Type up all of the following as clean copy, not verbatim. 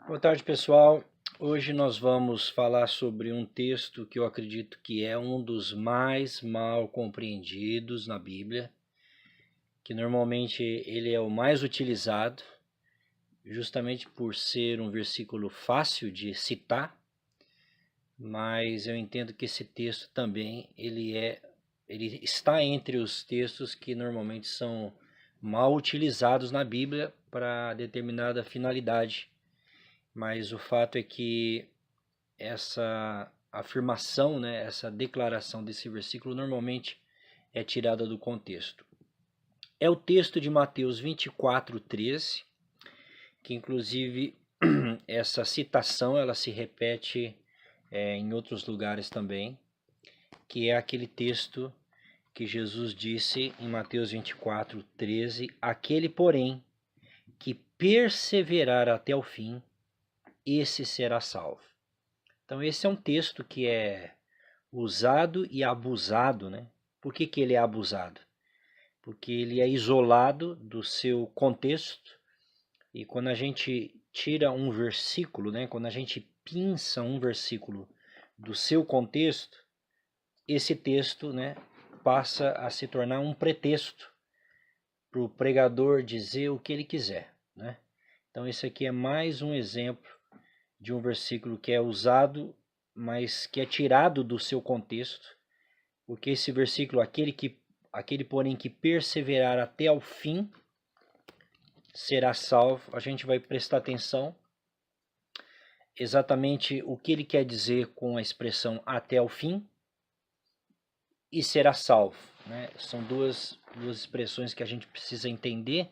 Boa tarde, pessoal. Hoje nós vamos falar sobre um texto que eu acredito que é um dos mais mal compreendidos na Bíblia, que normalmente ele é o mais utilizado, justamente por ser um versículo fácil de citar, mas eu entendo que esse texto também ele está entre os textos que normalmente são mal utilizados na Bíblia para determinada finalidade. Mas o fato é que essa afirmação, né, essa declaração desse versículo normalmente é tirada do contexto. É o texto de Mateus 24:13, que inclusive essa citação ela se repete em outros lugares também, que é aquele texto que Jesus disse em Mateus 24:13: aquele, porém, que perseverar até o fim, esse será salvo. Então esse é um texto que é usado e abusado, né? Por que ele é abusado? Porque ele é isolado do seu contexto, e quando a gente tira um versículo, né? Quando a gente pinça um versículo do seu contexto, esse texto, né, passa a se tornar um pretexto para o pregador dizer o que ele quiser, né? Então esse aqui é mais um exemplo de um versículo que é usado, mas que é tirado do seu contexto, porque esse versículo, aquele porém que perseverar até ao fim será salvo. A gente vai prestar atenção exatamente o que ele quer dizer com a expressão até o fim e será salvo, né? São duas expressões que a gente precisa entender,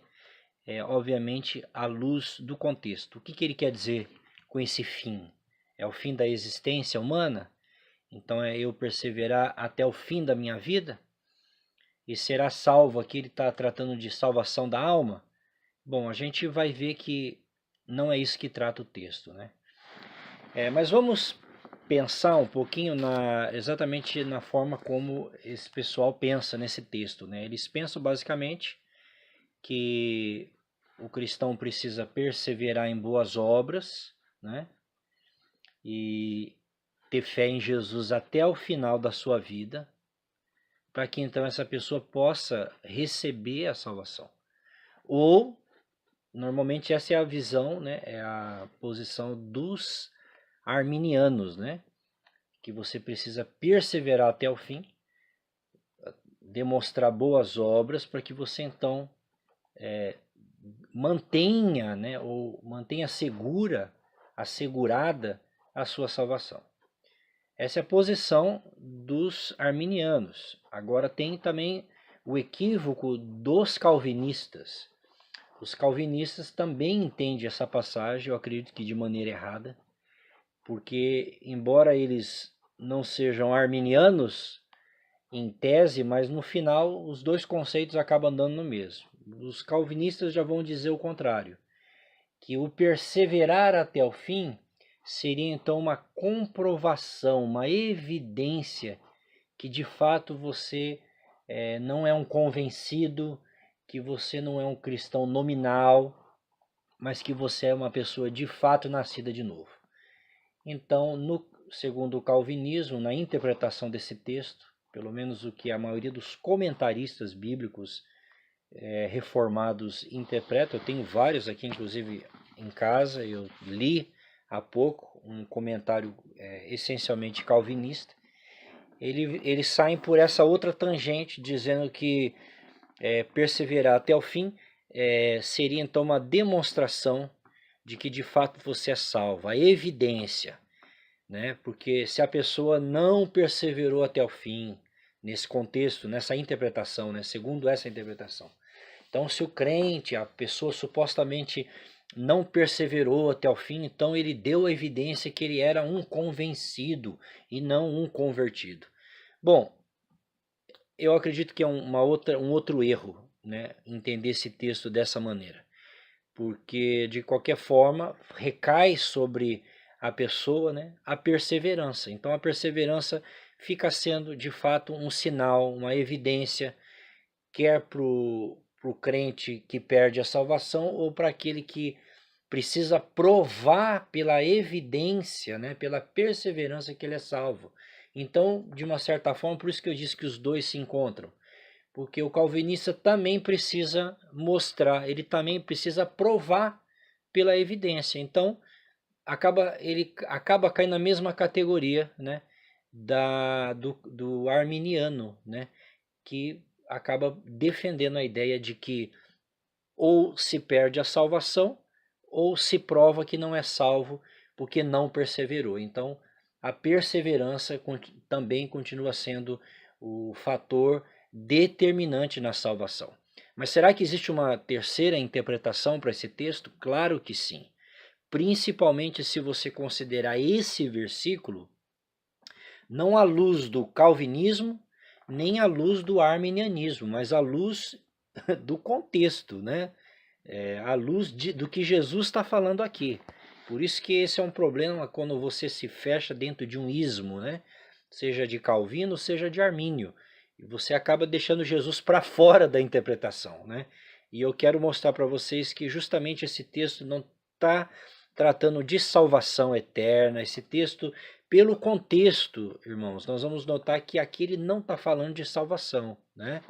obviamente, à luz do contexto. O que ele quer dizer com esse fim? É o fim da existência humana? Então é eu perseverar até o fim da minha vida? E será salvo, aqui ele está tratando de salvação da alma? Bom, a gente vai ver que não é isso que trata o texto, né? Mas vamos pensar um pouquinho exatamente na forma como esse pessoal pensa nesse texto, né? Eles pensam basicamente que o cristão precisa perseverar em boas obras, né? E ter fé em Jesus até o final da sua vida, para que então essa pessoa possa receber a salvação. Ou, normalmente essa é a visão, né, é a posição dos arminianos, né, que você precisa perseverar até o fim, demonstrar boas obras para que você então mantenha, né, ou mantenha assegurada a sua salvação. Essa é a posição dos arminianos. Agora tem também o equívoco dos calvinistas. Os calvinistas também entendem essa passagem, eu acredito que de maneira errada, porque embora eles não sejam arminianos em tese, mas no final os dois conceitos acabam andando no mesmo. Os calvinistas já vão dizer o contrário, que o perseverar até o fim seria então uma comprovação, uma evidência que de fato você não é um convencido, que você não é um cristão nominal, mas que você é uma pessoa de fato nascida de novo. Então, segundo o calvinismo, na interpretação desse texto, pelo menos o que a maioria dos comentaristas bíblicos reformados interpretam, eu tenho vários aqui, inclusive em casa, eu li há pouco um comentário essencialmente calvinista. Eles saem por essa outra tangente, dizendo que perseverar até o fim seria então uma demonstração de que de fato você é salvo, a evidência, né? Porque se a pessoa não perseverou até o fim, nesse contexto, nessa interpretação, né? Segundo essa interpretação, então se o crente, a pessoa supostamente não perseverou até o fim, então ele deu a evidência que ele era um convencido e não um convertido. Bom, eu acredito que é um outro erro, né, entender esse texto dessa maneira, porque de qualquer forma recai sobre a pessoa, né, a perseverança. Então a perseverança fica sendo de fato um sinal, uma evidência, quer para o crente que perde a salvação ou para aquele que precisa provar pela evidência, né, pela perseverança que ele é salvo. Então, de uma certa forma, por isso que eu disse que os dois se encontram. Porque o calvinista também precisa mostrar, ele também precisa provar pela evidência. Então, ele acaba caindo na mesma categoria, né, do arminiano, né, que acaba defendendo a ideia de que ou se perde a salvação, ou se prova que não é salvo porque não perseverou. Então, a perseverança também continua sendo o fator determinante na salvação. Mas será que existe uma terceira interpretação para esse texto? Claro que sim. Principalmente se você considerar esse versículo não à luz do calvinismo, nem à luz do arminianismo, mas à luz do contexto, né? À luz do que Jesus está falando aqui. Por isso que esse é um problema quando você se fecha dentro de um ismo, né? Seja de Calvino, seja de Armínio. E você acaba deixando Jesus para fora da interpretação, né? E eu quero mostrar para vocês que justamente esse texto não está tratando de salvação eterna. Esse texto, pelo contexto, irmãos, nós vamos notar que aqui ele não está falando de salvação, né?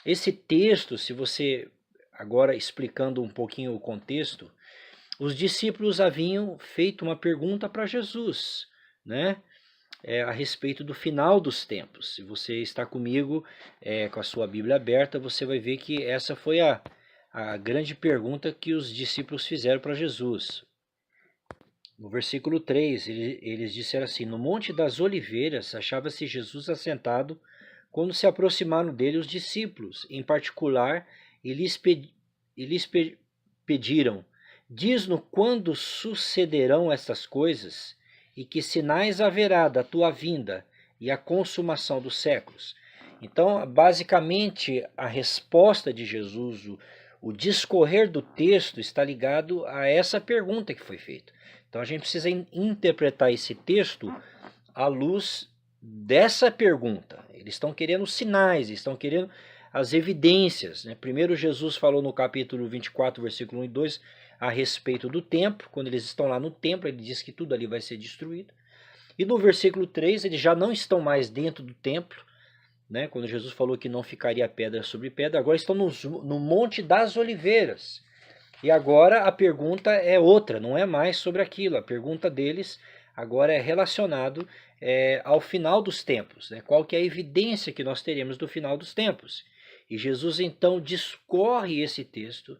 Esse texto, se você, agora explicando um pouquinho o contexto, os discípulos haviam feito uma pergunta para Jesus, né? A respeito do final dos tempos. Se você está comigo com a sua Bíblia aberta, você vai ver que essa foi a grande pergunta que os discípulos fizeram para Jesus. No versículo 3, eles disseram assim: no Monte das Oliveiras achava-se Jesus assentado quando se aproximaram dele os discípulos. Em particular, e lhes pediram: diz-nos quando sucederão estas coisas, e que sinais haverá da tua vinda e a consumação dos séculos. Então, basicamente, a resposta de Jesus, o discorrer do texto está ligado a essa pergunta que foi feita. Então, a gente precisa interpretar esse texto à luz dessa pergunta. Eles estão querendo sinais, estão querendo as evidências, né? Primeiro Jesus falou no capítulo 24, versículo 1 e 2, a respeito do templo. Quando eles estão lá no templo, ele diz que tudo ali vai ser destruído. E no versículo 3, eles já não estão mais dentro do templo, né? Quando Jesus falou que não ficaria pedra sobre pedra, agora estão no Monte das Oliveiras. E agora a pergunta é outra, não é mais sobre aquilo. A pergunta deles agora é relacionado ao final dos tempos, né? Qual que é a evidência que nós teremos do final dos tempos? E Jesus então discorre esse texto,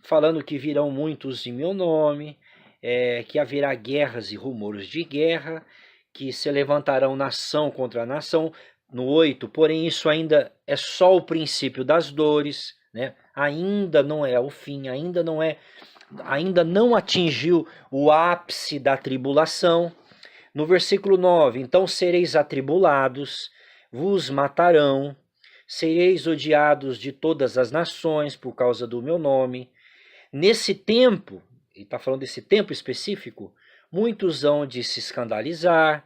falando que virão muitos em meu nome, que haverá guerras e rumores de guerra, que se levantarão nação contra nação. No 8, porém isso ainda é só o princípio das dores, né? Ainda não é o fim, ainda não atingiu o ápice da tribulação. No versículo 9, então sereis atribulados, vos matarão, sereis odiados de todas as nações por causa do meu nome. Nesse tempo, ele está falando desse tempo específico, muitos hão de se escandalizar,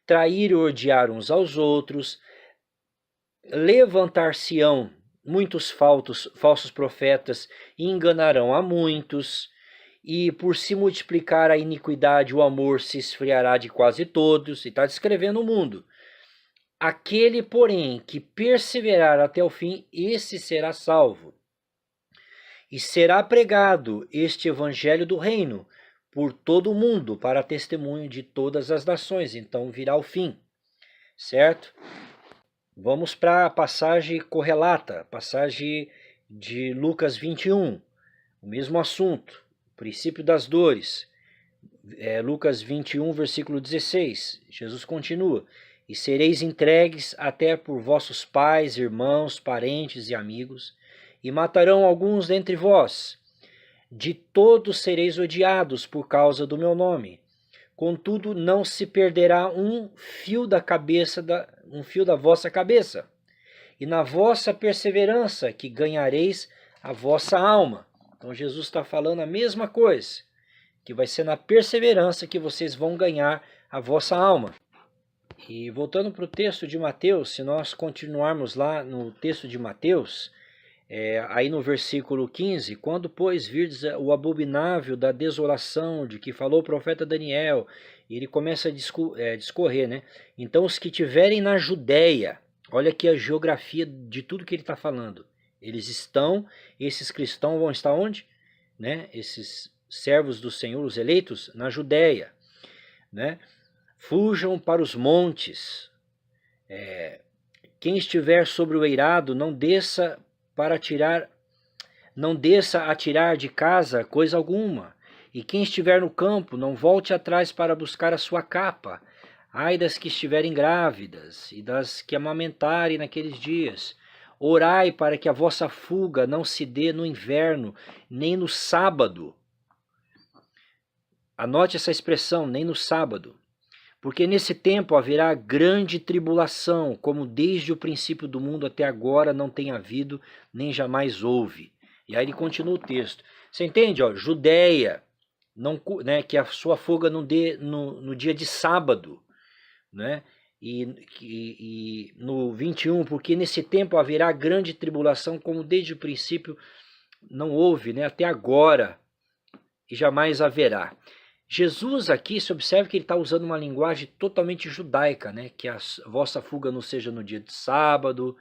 trair e odiar uns aos outros, levantar-se-ão muitos falsos profetas e enganarão a muitos, e por se multiplicar a iniquidade, o amor se esfriará de quase todos. E está descrevendo o mundo. Aquele, porém, que perseverar até o fim, esse será salvo. E será pregado este evangelho do reino por todo o mundo, para testemunho de todas as nações. Então virá o fim, certo? Vamos para a passagem correlata, passagem de Lucas 21, o mesmo assunto, princípio das dores. Lucas 21, versículo 16, Jesus continua: e sereis entregues até por vossos pais, irmãos, parentes e amigos, e matarão alguns dentre vós. De todos sereis odiados por causa do meu nome. Contudo, não se perderá um fio da vossa cabeça. E na vossa perseverança que ganhareis a vossa alma. Então Jesus está falando a mesma coisa, que vai ser na perseverança que vocês vão ganhar a vossa alma. E voltando para o texto de Mateus, se nós continuarmos lá no texto de Mateus, Aí no versículo 15, quando, pois, virdes o abominável da desolação de que falou o profeta Daniel, ele começa a discorrer, né? Então os que tiverem na Judéia, olha aqui a geografia de tudo que ele está falando. Esses cristãos vão estar onde? Né? Esses servos do Senhor, os eleitos, na Judéia, né? Fujam para os montes. Quem estiver sobre o eirado, não desça a tirar de casa coisa alguma. E quem estiver no campo, não volte atrás para buscar a sua capa. Ai das que estiverem grávidas e das que amamentarem naqueles dias. Orai para que a vossa fuga não se dê no inverno, nem no sábado. Anote essa expressão, nem no sábado. Porque nesse tempo haverá grande tribulação, como desde o princípio do mundo até agora não tem havido, nem jamais houve. E aí ele continua o texto. Você entende? Ó, Judéia, não, né, que a sua fuga não dê no dia de sábado. Né? E no 21, porque nesse tempo haverá grande tribulação, como desde o princípio não houve, né, até agora, e jamais haverá. Jesus aqui, se observa que ele está usando uma linguagem totalmente judaica, né? Que a vossa fuga não seja no dia de sábado,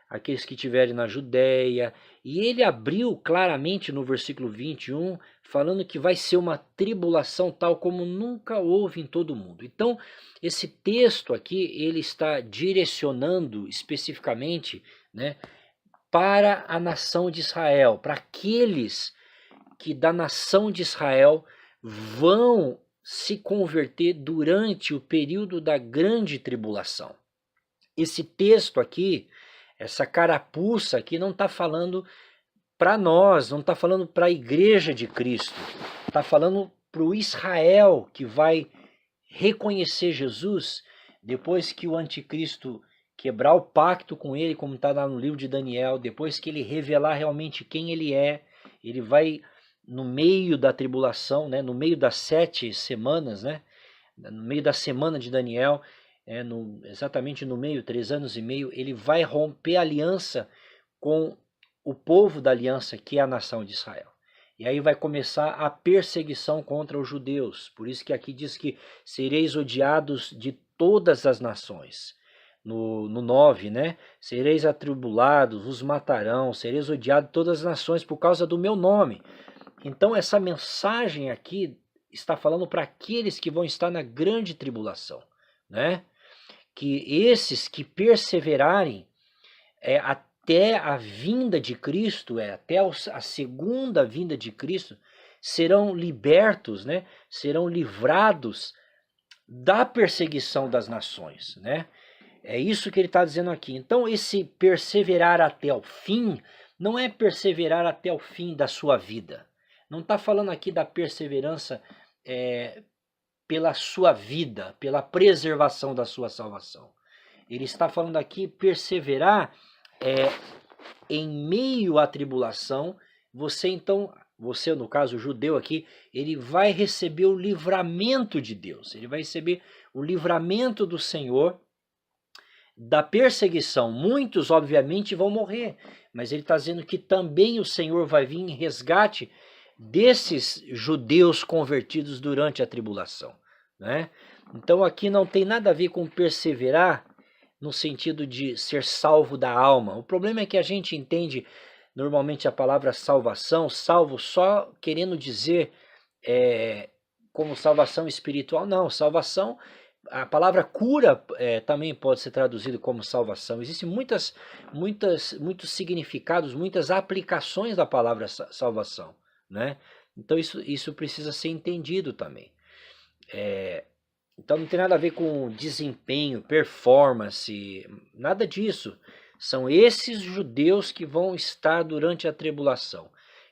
aqueles que estiverem na Judéia. E ele abriu claramente no versículo 21, falando que vai ser uma tribulação tal como nunca houve em todo o mundo. Então, esse texto aqui, ele está direcionando especificamente, né, para a nação de Israel, para aqueles que da nação de Israel vão se converter durante o período da grande tribulação. Esse texto aqui, essa carapuça aqui, não está falando para nós, não está falando para a igreja de Cristo, está falando para o Israel que vai reconhecer Jesus depois que o anticristo quebrar o pacto com ele, como está lá no livro de Daniel, depois que ele revelar realmente quem ele é, ele vai no meio da tribulação, né, no meio das 7 semanas, né, no meio da semana de Daniel, exatamente no meio, 3 anos e meio, ele vai romper a aliança com o povo da aliança, que é a nação de Israel. E aí vai começar a perseguição contra os judeus. Por isso que aqui diz que sereis odiados de todas as nações. No 9, né? Sereis atribulados, vos matarão, sereis odiados de todas as nações por causa do meu nome. Então essa mensagem aqui está falando para aqueles que vão estar na grande tribulação, né? Que esses que perseverarem até a vinda de Cristo, até a segunda vinda de Cristo, serão libertos, né? Serão livrados da perseguição das nações, né? É isso que ele está dizendo aqui. Então esse perseverar até o fim não é perseverar até o fim da sua vida. Não está falando aqui da perseverança pela sua vida, pela preservação da sua salvação. Ele está falando aqui perseverar em meio à tribulação. Você no caso o judeu aqui, ele vai receber o livramento de Deus. Ele vai receber o livramento do Senhor da perseguição. Muitos obviamente vão morrer, mas ele está dizendo que também o Senhor vai vir em resgate desses judeus convertidos durante a tribulação, né? Então aqui não tem nada a ver com perseverar no sentido de ser salvo da alma. O problema é que a gente entende normalmente a palavra salvação, salvo só querendo dizer como salvação espiritual. Não, salvação, a palavra cura também pode ser traduzida como salvação. Existem muitos significados, muitas aplicações da palavra salvação, né? Então isso precisa ser entendido também. Então não tem nada a ver com desempenho, performance, nada disso. São esses judeus que vão estar durante a tribulação.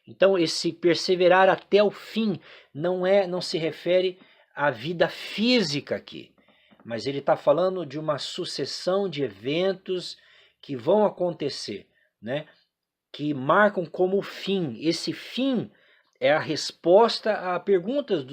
Então esse perseverar até o fim não se refere à vida física aqui, mas ele está falando de uma sucessão de eventos que vão acontecer, né? Que marcam como fim. Esse fim é a resposta a perguntas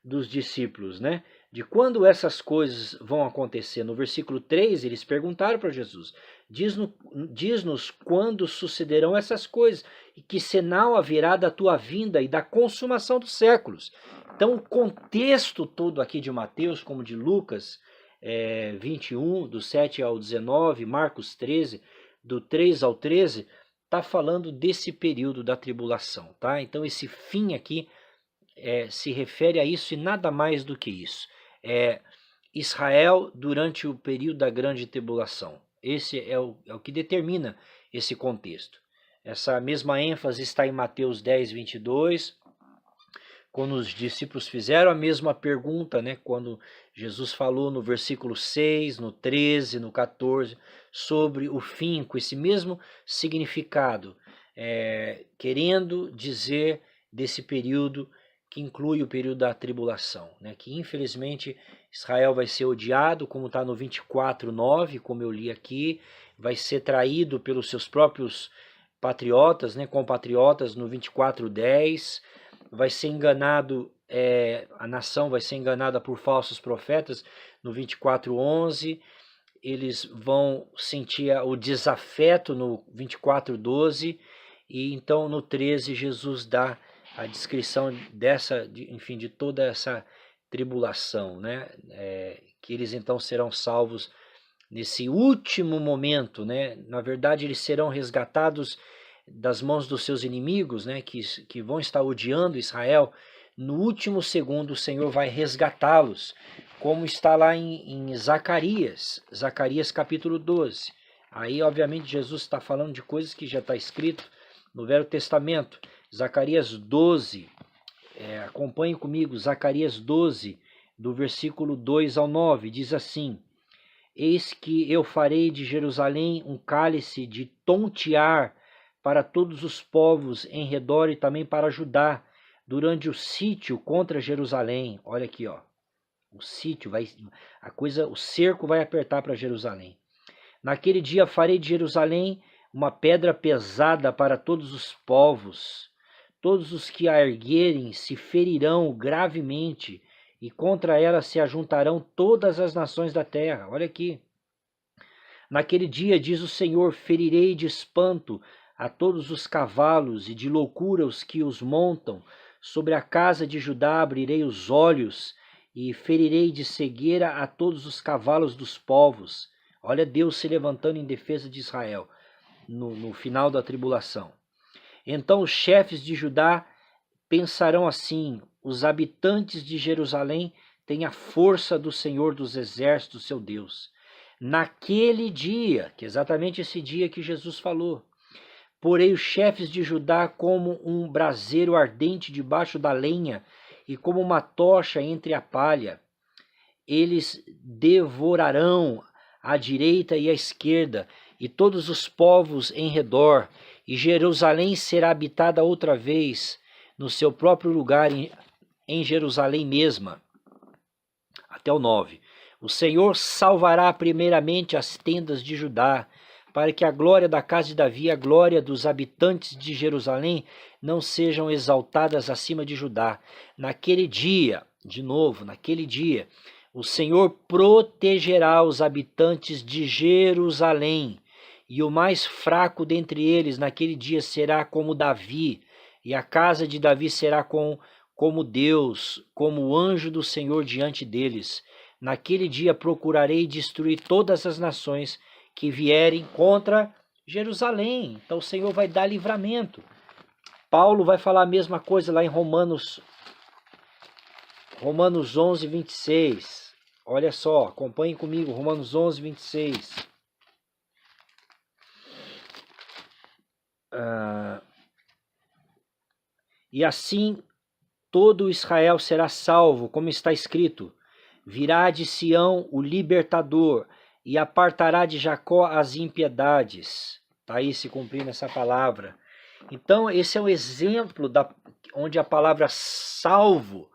dos discípulos, né? de quando essas coisas vão acontecer. No versículo 3, eles perguntaram para Jesus, diz-nos quando sucederão essas coisas, e que sinal haverá da tua vinda e da consumação dos séculos. Então, o contexto todo aqui de Mateus, como de Lucas 21, do 7 ao 19, Marcos 13, do 3 ao 13, está falando desse período da tribulação, tá? Então, esse fim aqui se refere a isso e nada mais do que isso. Israel durante o período da grande tribulação. Esse é o que determina esse contexto. Essa mesma ênfase está em Mateus 10, 22, quando os discípulos fizeram a mesma pergunta, né? Quando Jesus falou no versículo 6, no 13, no 14, sobre o fim, com esse mesmo significado, querendo dizer desse período que inclui o período da tribulação, né? Que infelizmente Israel vai ser odiado, como está no 24:9, como eu li aqui, vai ser traído pelos seus próprios patriotas, né? Compatriotas no 24:10, vai ser enganado, a nação vai ser enganada por falsos profetas no 24:11, eles vão sentir o desafeto no 24:12, e então no 13 Jesus dá a descrição de toda essa tribulação, né? Que eles então serão salvos nesse último momento, né? Na verdade, eles serão resgatados das mãos dos seus inimigos, né? Que vão estar odiando Israel. No último segundo, o Senhor vai resgatá-los, como está lá em Zacarias capítulo 12. Aí, obviamente, Jesus está falando de coisas que já está escrito no Velho Testamento. Zacarias 12, acompanhe comigo, Zacarias 12, do versículo 2 ao 9, diz assim: Eis que eu farei de Jerusalém um cálice de tontear para todos os povos em redor e também para Judá, durante o sítio contra Jerusalém. Olha aqui, ó, o sítio, o cerco vai apertar para Jerusalém. Naquele dia farei de Jerusalém uma pedra pesada para todos os povos. Todos os que a erguerem se ferirão gravemente, e contra ela se ajuntarão todas as nações da terra. Olha aqui. Naquele dia, diz o Senhor, ferirei de espanto a todos os cavalos, e de loucura os que os montam. Sobre a casa de Judá abrirei os olhos, e ferirei de cegueira a todos os cavalos dos povos. Olha Deus se levantando em defesa de Israel no final da tribulação. Então os chefes de Judá pensarão assim: os habitantes de Jerusalém têm a força do Senhor dos exércitos, seu Deus. Naquele dia, que é exatamente esse dia que Jesus falou, porei os chefes de Judá como um braseiro ardente debaixo da lenha e como uma tocha entre a palha. Eles devorarão à direita e à esquerda e todos os povos em redor, e Jerusalém será habitada outra vez no seu próprio lugar, em Jerusalém mesma. Até o 9. O Senhor salvará primeiramente as tendas de Judá, para que a glória da casa de Davi e a glória dos habitantes de Jerusalém não sejam exaltadas acima de Judá. Naquele dia, de novo, naquele dia, o Senhor protegerá os habitantes de Jerusalém, e o mais fraco dentre eles naquele dia será como Davi, e a casa de Davi será como Deus, como o anjo do Senhor diante deles. Naquele dia procurarei destruir todas as nações que vierem contra Jerusalém. Então o Senhor vai dar livramento. Paulo vai falar a mesma coisa lá em Romanos 11, 26. Olha só, acompanhem comigo, Romanos 11, 26. E assim todo Israel será salvo, como está escrito: virá de Sião o libertador, e apartará de Jacó as impiedades. Está aí se cumprindo essa palavra. Então esse é um exemplo onde a palavra salvo,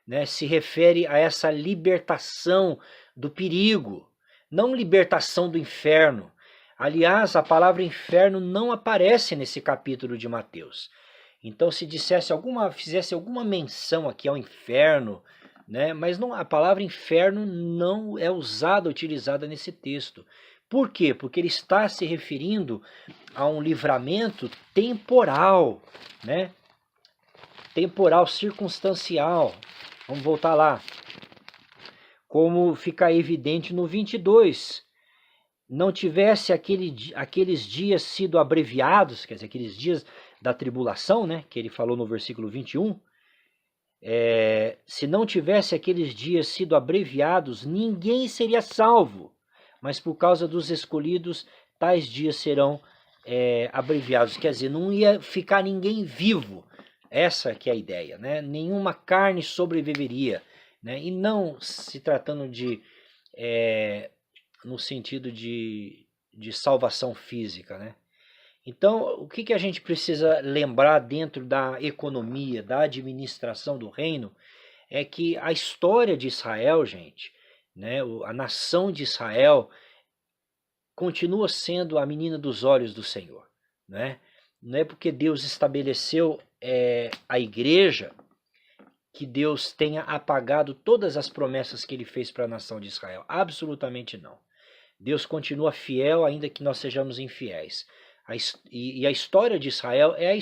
né, se refere a essa libertação do perigo, não libertação do inferno. Aliás, a palavra inferno não aparece nesse capítulo de Mateus. Então, se fizesse alguma menção aqui ao inferno, né? Mas não, a palavra inferno não é usada, utilizada nesse texto. Por quê? Porque ele está se referindo a um livramento temporal, né? Temporal, circunstancial. Vamos voltar lá. Como fica evidente no 22. Não tivesse aqueles dias sido abreviados, quer dizer, aqueles dias da tribulação, né? Que ele falou no versículo 21. Se não tivesse aqueles dias sido abreviados, ninguém seria salvo. Mas por causa dos escolhidos, tais dias serão abreviados. Quer dizer, não ia ficar ninguém vivo. Essa que é a ideia, né? Nenhuma carne sobreviveria, né? E não se tratando de no sentido de salvação física, né? Então, o que a gente precisa lembrar dentro da economia, da administração do reino, é que a história de Israel, gente, né, a nação de Israel, continua sendo a menina dos olhos do Senhor, né? Não é porque Deus estabeleceu a igreja que Deus tenha apagado todas as promessas que ele fez para a nação de Israel. Absolutamente não. Deus continua fiel ainda que nós sejamos infiéis. E a história de Israel é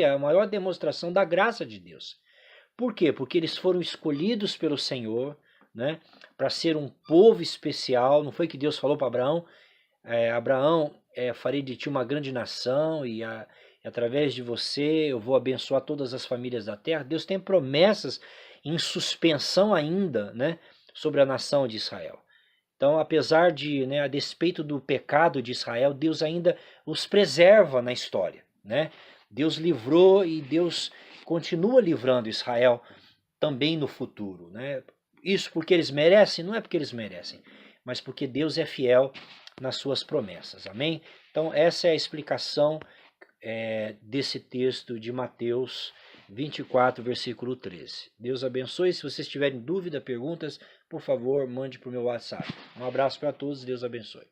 a maior demonstração da graça de Deus. Por quê? Porque eles foram escolhidos pelo Senhor, né, para ser um povo especial. Não foi que Deus falou para Abraão, Abraão, farei de ti uma grande nação e através de você eu vou abençoar todas as famílias da terra. Deus tem promessas em suspensão ainda, né, sobre a nação de Israel. Então, apesar de, né, a despeito do pecado de Israel, Deus ainda os preserva na história, né? Deus livrou e Deus continua livrando Israel também no futuro, né? Isso porque eles merecem? Não é porque eles merecem, mas porque Deus é fiel nas suas promessas, amém? Então, essa é a explicação desse texto de Mateus 24, versículo 13. Deus abençoe. Se vocês tiverem dúvida, perguntas, por favor, mande para o meu WhatsApp. Um abraço para todos, Deus abençoe.